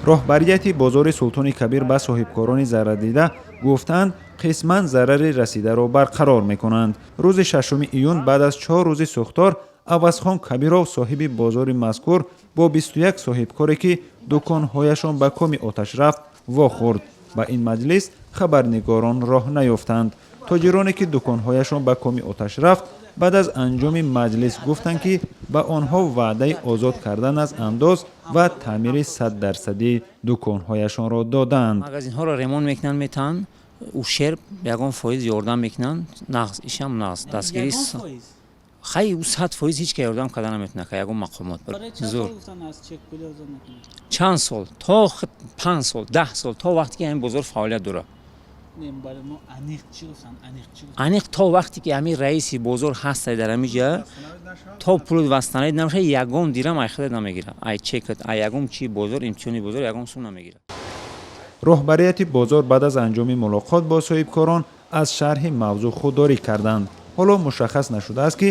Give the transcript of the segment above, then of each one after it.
роҳбарияти бозори Султони Кабир ба соҳибкорони зарардида гуфтанд қисман зарари расидаро барқарор мекунанд. рӯзи 6 июн баъд аз 4 рӯзи сӯхтор Авазхон Кабиров соҳиби бозори мазкур бо 21 соҳибкоре ки дуконҳояшон ба коми оташ рафт вохӯрд. ба ин маҷлис хабарнигорон роҳ наёфтанд. тоҷироне ки дуконҳояшон ба коми оташ рафт баъд аз анҷоми маҷлис гуфтанд ки ба онҳо ваъдаи озод кардан аз андоз ва таъмири 100% дуконҳояшонро доданд. магазинҳоро ремонт мекунанд, метан ушерб ягон фоиз ёрдам мекунанд, нағз ишам нағз дастгирӣ хай 100% ҳеҷ ка ёрдам карда наметавонад ка ягон мақомот зур чанд сол то 5 сол 10 сол то вақте ки ҳамин бозор фаъолият дорад. аниқ то вақте ки ҳамин раиси бозор ҳастай дар ҳамин ҷа то пули вастанаид намешад, ягон дирам ай худат намегирад, ай чекат ай ягон чи бозор имтиҳони бозор ягон сум намегирад. роҳбарияти бозор баъд аз анҷоми мулоқот бо соҳибкорон аз шарҳи мавзӯъ худдорӣ карданд. ҳоло мушаххас нашудааст ки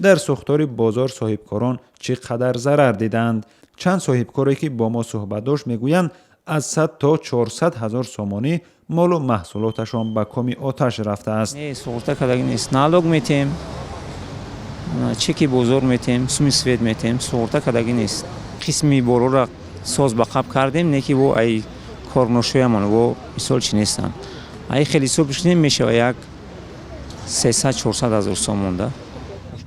дар сӯхтори бозор соҳибкорон чӣ қадар зарар диданд. чанд соҳибкоре ки бо мо суҳбат дошт мегӯянд аз 100 то 400 ҳазор сомонӣ молу маҳсулоташон ба коми оташ рафтааст. суғурта кардаги нест, налог метем, чеки бозор метем, суми свет метем, суғурта кардаги нест. қисми бороро соз ба қаб кардем, не ки во ай корношоямон во мисол чи нестанд. ай хеле ҳисобш немешава як 300-400 ҳазор сомон да.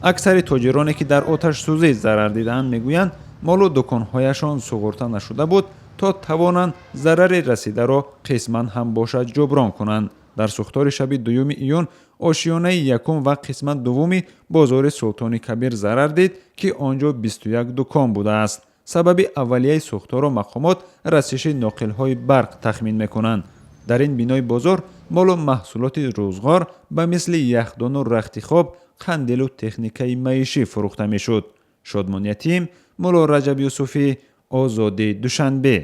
аксари тоҷироне ки дар оташсӯзӣ зарар дидаанд мегӯянд молу дуконҳояшон суғурта нашуда буд то тавонанд зарари расидаро қисман ҳам бошад ҷуброн кунанд. дар сӯхтори шаби 2 июн ошиёнаи якум ва қисмат дуввуми бозори Султони Кабир зарар дид ки онҷо 21 дукон будааст. сабаби аввалияи сӯхторро мақомот расиши ноқилҳои барқ тахмин мекунанд. дар ин бинои бозор молу маҳсулоти рӯзғор ба мисли яхдону рахтихоб, қандилу техникаи маишӣ фурӯхта мешуд. шодмон Ятим, Мулло Раҷаб Юсуфӣ, Озодӣ, Душанбе.